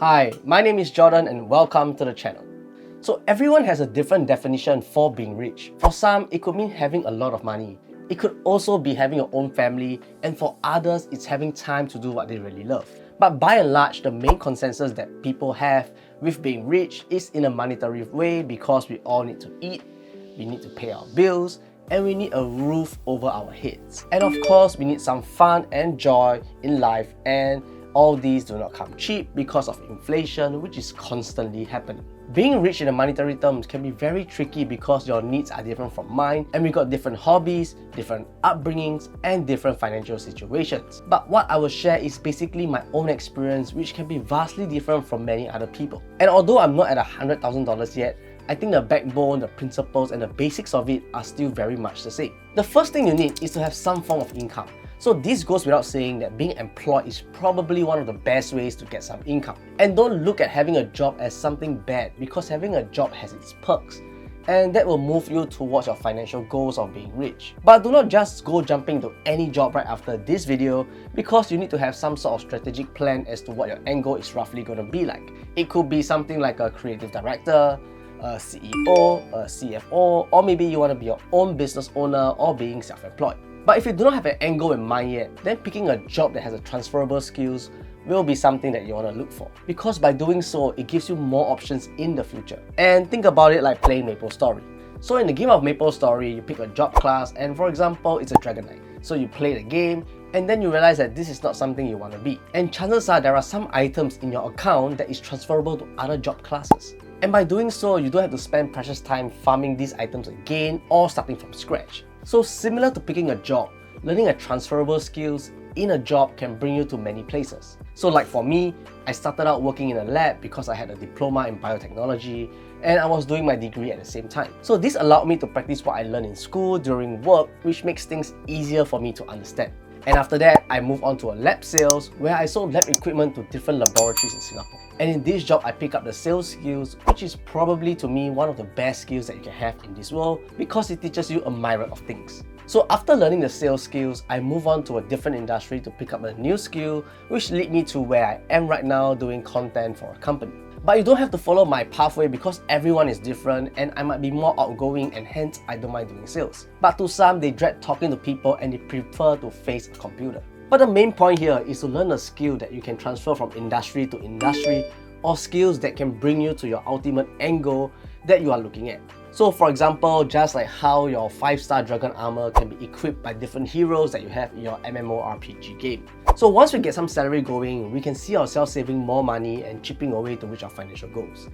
Hi, my name is Jordan and welcome to the channel. So everyone has a different definition for being rich. For some, it could mean having a lot of money. It could also be having your own family, and for others, it's having time to do what they really love. But by and large, the main consensus that people have with being rich is in a monetary way because we all need to eat, we need to pay our bills, and we need a roof over our heads. And of course, we need some fun and joy in life, and all these do not come cheap because of inflation, which is constantly happening. Being rich in the monetary terms can be very tricky because your needs are different from mine, and we got different hobbies, different upbringings, and different financial situations. But what I will share is basically my own experience, which can be vastly different from many other people. And although I'm not at $100,000 yet, I think the backbone, the principles, and the basics of it are still very much the same. The first thing you need is to have some form of income. So this goes without saying that being employed is probably one of the best ways to get some income. And don't look at having a job as something bad, because having a job has its perks, and that will move you towards your financial goals of being rich. But do not just go jumping to any job right after this video, because you need to have some sort of strategic plan as to what your end goal is roughly going to be like. It could be something like a creative director, a CEO, a CFO, or maybe you want to be your own business owner or being self-employed. But if you do not have an end goal in mind yet, then picking a job that has a transferable skills will be something that you want to look for. Because by doing so, it gives you more options in the future. And think about it like playing MapleStory. So in the game of MapleStory, you pick a job class, and for example, it's a Dragon Knight. So you play the game, and then you realize that this is not something you want to be. And chances are there are some items in your account that is transferable to other job classes. And by doing so, you don't have to spend precious time farming these items again or starting from scratch. So similar to picking a job, learning a transferable skills in a job can bring you to many places. So like for me, I started out working in a lab because I had a diploma in biotechnology and I was doing my degree at the same time. So this allowed me to practice what I learned in school during work, which makes things easier for me to understand. And after that, I moved on to a lab sales where I sold lab equipment to different laboratories in Singapore. And in this job, I pick up the sales skills, which is probably to me one of the best skills that you can have in this world because it teaches you a myriad of things. So after learning the sales skills, I move on to a different industry to pick up a new skill, which led me to where I am right now doing content for a company. But you don't have to follow my pathway because everyone is different and I might be more outgoing and hence I don't mind doing sales. But to some, they dread talking to people and they prefer to face a computer. But the main point here is to learn a skill that you can transfer from industry to industry, or skills that can bring you to your ultimate end goal that you are looking at. So for example, just like how your 5-star dragon armor can be equipped by different heroes that you have in your MMORPG game. So once we get some salary going, we can see ourselves saving more money and chipping away to reach our financial goals.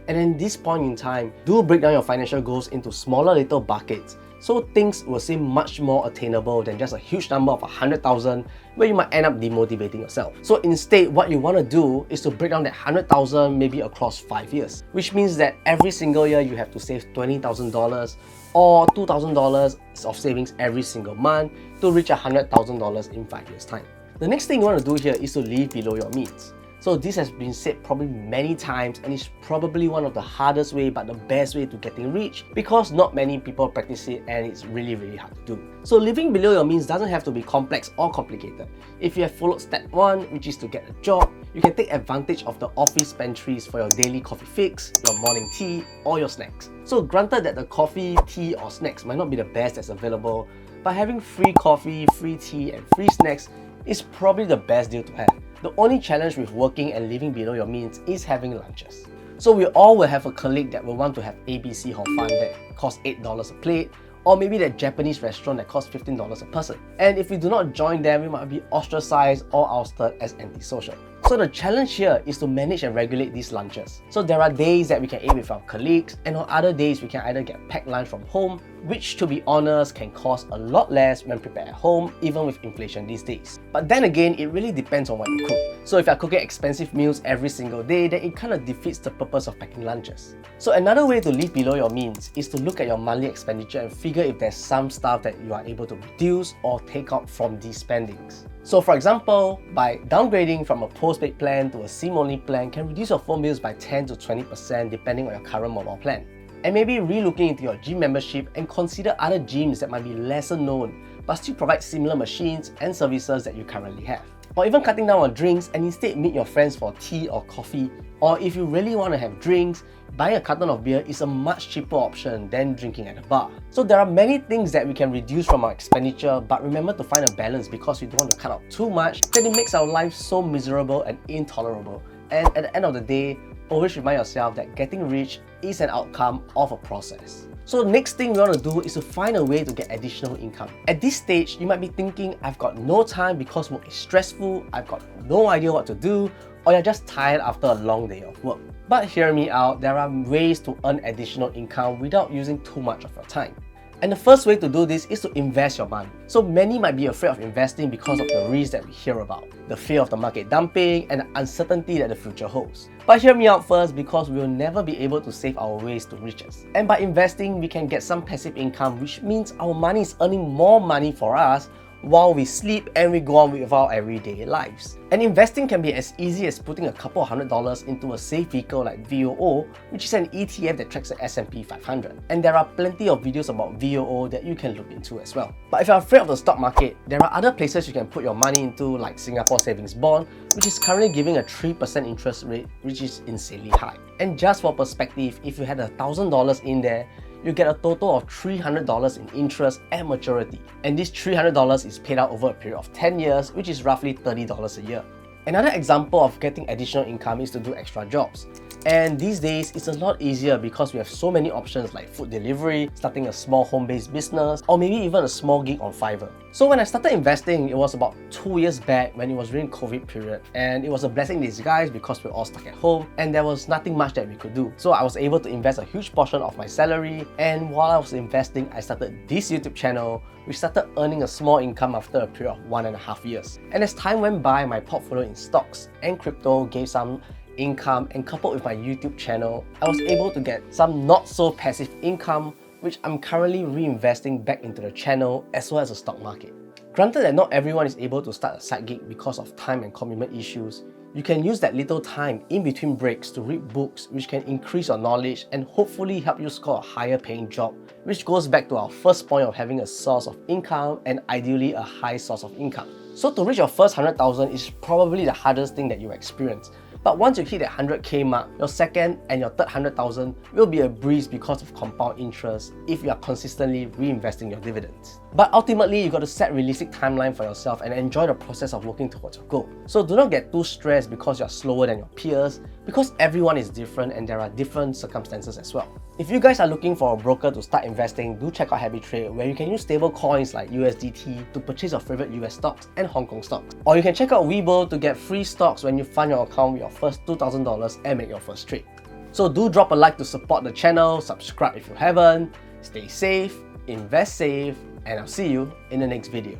And in this point in time, do break down your financial goals into smaller little buckets so things will seem much more attainable than just a huge number of 100,000 where you might end up demotivating yourself. So instead, what you want to do is to break down that 100,000 maybe across 5 years, which means that every single year you have to save $20,000 or $2,000 of savings every single month to reach $100,000 in 5 years' time. The next thing you want to do here is to live below your means. So this has been said probably many times and it's probably one of the hardest way but the best way to getting rich because not many people practice it and it's really hard to do. So living below your means doesn't have to be complex or complicated. If you have followed step 1, which is to get a job, you can take advantage of the office pantries for your daily coffee fix, your morning tea, or your snacks. So granted that the coffee, tea, or snacks might not be the best that's available, but having free coffee, free tea, and free snacks is probably the best deal to have. The only challenge with working and living below your means is having lunches. So we all will have a colleague that will want to have ABC Hor Fun that costs $8 a plate, or maybe that Japanese restaurant that costs $15 a person. And if we do not join them, we might be ostracized or ousted as antisocial. So the challenge here is to manage and regulate these lunches. So there are days that we can eat with our colleagues, and on other days we can either get packed lunch from home, which to be honest can cost a lot less when prepared at home, even with inflation these days. But then again, it really depends on what you cook. So if you're cooking expensive meals every single day, then it kind of defeats the purpose of packing lunches. So another way to live below your means is to look at your monthly expenditure and figure if there's some stuff that you are able to reduce or take out from these spendings. So for example, by downgrading from a postpaid plan to a SIM-only plan can reduce your phone bills by 10 to 20% depending on your current mobile plan. And maybe re-looking into your gym membership and consider other gyms that might be lesser known but still provide similar machines and services that you currently have. or even cutting down on drinks and instead meet your friends for tea or coffee. Or if you really want to have drinks, buying a carton of beer is a much cheaper option than drinking at a bar. So there are many things that we can reduce from our expenditure, but remember to find a balance because we don't want to cut out too much that it makes our life so miserable and intolerable. And at the end of the day, always remind yourself that getting rich is an outcome of a process. So the next thing we want to do is to find a way to get additional income. At this stage, you might be thinking, I've got no time because work is stressful, I've got no idea what to do, or you're just tired after a long day of work. But hear me out, there are ways to earn additional income without using too much of your time. And the first way to do this is to invest your money. So many might be afraid of investing because of the risks that we hear about, the fear of the market dumping and the uncertainty that the future holds. But hear me out first, because we will never be able to save our ways to riches. And by investing, we can get some passive income, which means our money is earning more money for us while we sleep and we go on with our everyday lives. And investing can be as easy as putting a couple of $100s into a safe vehicle like VOO, which is an ETF that tracks the S&P 500. And there are plenty of videos about VOO that you can look into as well. But if you're afraid of the stock market, there are other places you can put your money into, like Singapore Savings Bond, which is currently giving a 3% interest rate, which is insanely high. And just for perspective, if you had $1,000 in there, you get a total of $300 in interest at maturity. And this $300 is paid out over a period of 10 years, which is roughly $30 a year. Another example of getting additional income is to do extra jobs. And these days, it's a lot easier because we have so many options like food delivery, starting a small home-based business, or maybe even a small gig on Fiverr. So when I started investing, it was about 2 years back when it was during COVID period. And it was a blessing in disguise because we were all stuck at home and there was nothing much that we could do. So I was able to invest a huge portion of my salary. And while I was investing, I started this YouTube channel, which started earning a small income after a period of 1.5 years. And as time went by, my portfolio in stocks and crypto gave some income, and coupled with my YouTube channel, I was able to get some not so passive income, which I'm currently reinvesting back into the channel as well as the stock market. Granted that not everyone is able to start a side gig because of time and commitment issues, you can use that little time in between breaks to read books, which can increase your knowledge and hopefully help you score a higher paying job, which goes back to our first point of having a source of income and ideally a high source of income. So to reach your first 100,000 is probably the hardest thing that you experience. But once you hit that 100k mark, your second and your third 100,000 will be a breeze because of compound interest if you are consistently reinvesting your dividends. But ultimately, you got to set realistic timeline for yourself and enjoy the process of working towards your goal. So do not get too stressed because you're slower than your peers, because everyone is different and there are different circumstances as well. If you guys are looking for a broker to start investing, do check out HabitTrade, where you can use stable coins like USDT to purchase your favorite US stocks and Hong Kong stocks. Or you can check out WeBull to get free stocks when you fund your account with your first $2,000 and make your first trade. So do drop a like to support the channel, subscribe if you haven't, stay safe, invest safe, and I'll see you in the next video.